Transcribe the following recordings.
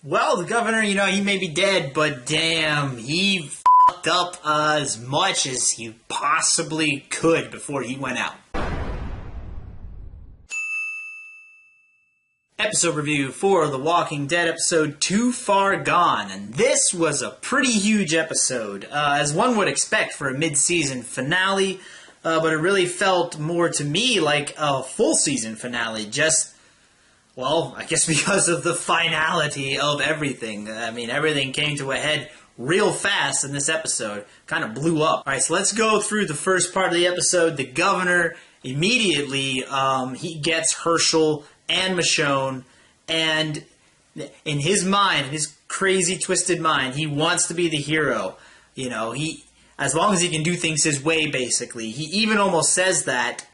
Well, the governor, he may be dead, but damn, he fucked up as much as he possibly could before he went out. Episode review for The Walking Dead episode Too Far Gone, and this was a pretty huge episode, as one would expect for a mid-season finale, but it really felt more to me like a full season finale, well, I guess because of the finality of everything. I mean, everything came to a head real fast in this episode. Kind of blew up. Alright, so let's go through the first part of the episode. The governor, immediately, he gets Hershel and Michonne, and in his mind, his crazy, twisted mind, he wants to be the hero. As long as he can do things his way, basically. He even almost says that,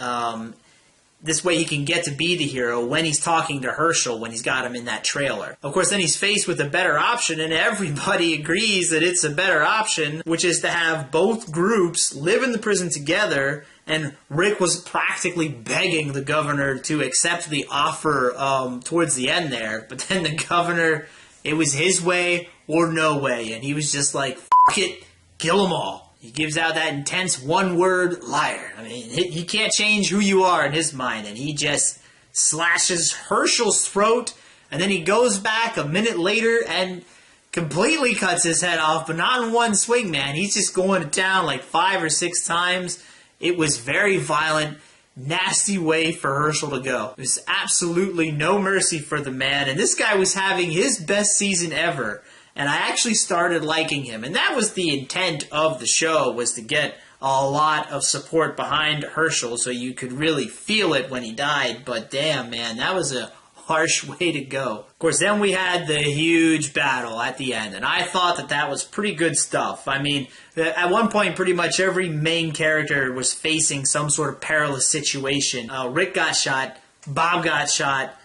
this way he can get to be the hero when he's talking to Hershel, when he's got him in that trailer. Of course, then he's faced with a better option, and everybody agrees that it's a better option, which is to have both groups live in the prison together, and Rick was practically begging the governor to accept the offer towards the end there, but then the governor, it was his way or no way, and he was just like, fuck it, kill them all. He gives out that intense one-word liar. I mean, he can't change who you are in his mind, and he just slashes Hershel's throat, and then he goes back a minute later and completely cuts his head off, but not in one swing, man. He's just going to town like 5 or 6 times. It was very violent, nasty way for Hershel to go. There's absolutely no mercy for the man, and this guy was having his best season ever. And I actually started liking him. And that was the intent of the show, was to get a lot of support behind Hershel so you could really feel it when he died. But damn, man, that was a harsh way to go. Of course, then we had the huge battle at the end. And I thought that was pretty good stuff. I mean, at one point, pretty much every main character was facing some sort of perilous situation. Rick got shot. Bob got shot.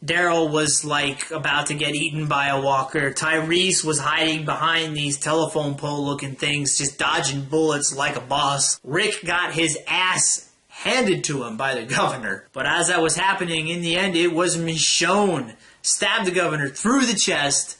Daryl was, about to get eaten by a walker. Tyrese was hiding behind these telephone pole-looking things, just dodging bullets like a boss. Rick got his ass handed to him by the governor. But as that was happening, in the end, it was Michonne stabbed the governor through the chest,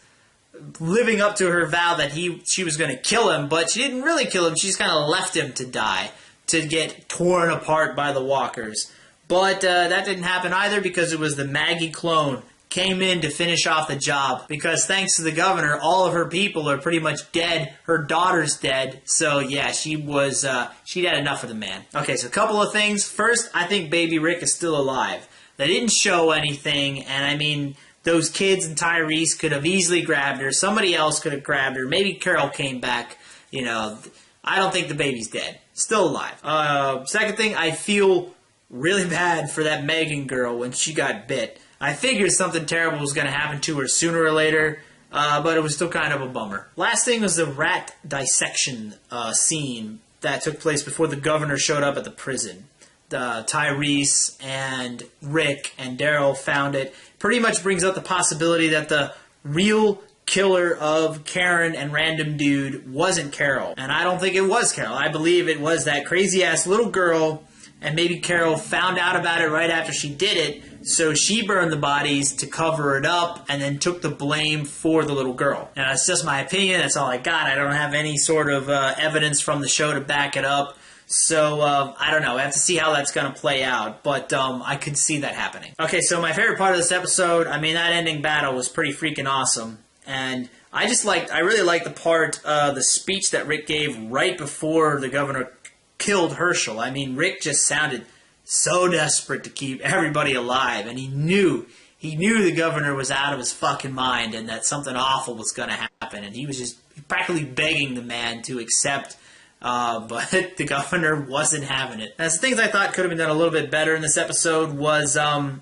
living up to her vow that she was going to kill him, but she didn't really kill him. She just kind of left him to die, to get torn apart by the walkers. But that didn't happen either, because it was the Maggie clone came in to finish off the job. Because thanks to the governor, all of her people are pretty much dead. Her daughter's dead. So yeah, she'd had enough of the man. Okay, so a couple of things. First, I think baby Rick is still alive. They didn't show anything, and I mean, those kids and Tyrese could have easily grabbed her. Somebody else could have grabbed her. Maybe Carol came back. I don't think the baby's dead. Still alive. Second thing, I feel really bad for that Megan girl when she got bit. I figured something terrible was going to happen to her sooner or later, but it was still kind of a bummer. Last thing was the rat dissection scene that took place before the governor showed up at the prison. Tyrese and Rick and Daryl found it. Pretty much brings up the possibility that the real killer of Karen and Random Dude wasn't Carol. And I don't think it was Carol. I believe it was that crazy-ass little girl. And maybe Carol found out about it right after she did it, so she burned the bodies to cover it up and then took the blame for the little girl. Now, that's just my opinion. That's all I got. I don't have any sort of evidence from the show to back it up. So, I don't know. I have to see how that's going to play out. But I could see that happening. Okay, so my favorite part of this episode, I mean, that ending battle was pretty freaking awesome. And I really liked the part, the speech that Rick gave right before the governor killed Hershel. I mean, Rick just sounded so desperate to keep everybody alive, and he knew the governor was out of his fucking mind and that something awful was going to happen, and he was just practically begging the man to accept, but the governor wasn't having it. Now, some things I thought could have been done a little bit better in this episode was the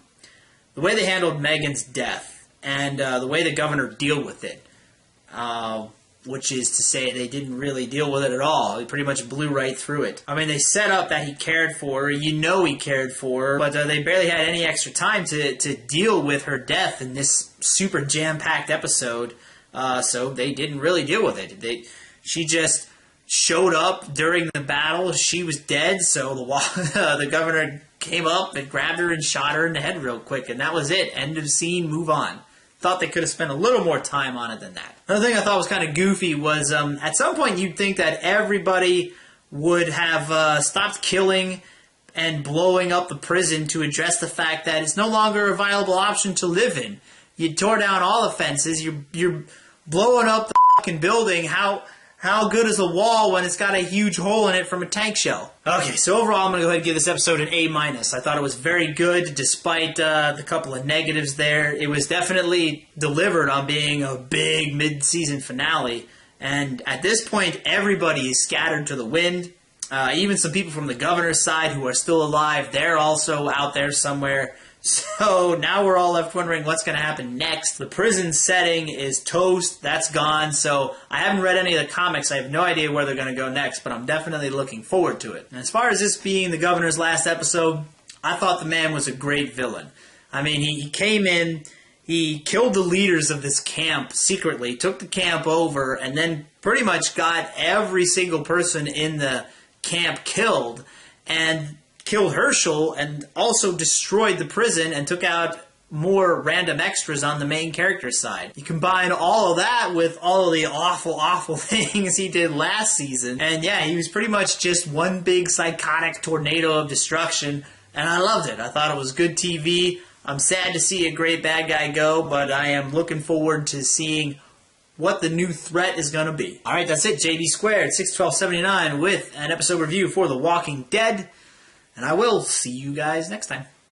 way they handled Megan's death and the way the governor dealt with it. Which is to say they didn't really deal with it at all. He pretty much blew right through it. I mean, they set up that he cared for her. He cared for her. But they barely had any extra time to deal with her death in this super jam-packed episode. So they didn't really deal with it. She just showed up during the battle. She was dead, so the governor came up and grabbed her and shot her in the head real quick. And that was it. End of scene, move on. thought they could have spent a little more time on it than that. Another thing I thought was kind of goofy was at some point you'd think that everybody would have stopped killing and blowing up the prison to address the fact that it's no longer a viable option to live in. You tore down all the fences. You're blowing up the fucking building. How good is a wall when it's got a huge hole in it from a tank shell? Okay, so overall I'm going to go ahead and give this episode an A-. I thought it was very good despite the couple of negatives there. It was definitely delivered on being a big mid-season finale. And at this point, everybody is scattered to the wind. Even some people from the governor's side who are still alive, they're also out there somewhere. So now we're all left wondering what's going to happen next. The prison setting is toast. That's gone. So I haven't read any of the comics. I have no idea where they're going to go next, but I'm definitely looking forward to it. And as far as this being the governor's last episode, I thought the man was a great villain. I mean, he came in, he killed the leaders of this camp secretly, took the camp over, and then pretty much got every single person in the camp killed, and killed Herschel, and also destroyed the prison and took out more random extras on the main character side. You combine all of that with all of the awful things he did last season, and yeah, he was pretty much just one big psychotic tornado of destruction, and I loved it. I thought it was good TV. I'm sad to see a great bad guy go, but I am looking forward to seeing what the new threat is going to be. Alright, that's it. JD Squared, 61279 with an episode review for The Walking Dead. And I will see you guys next time.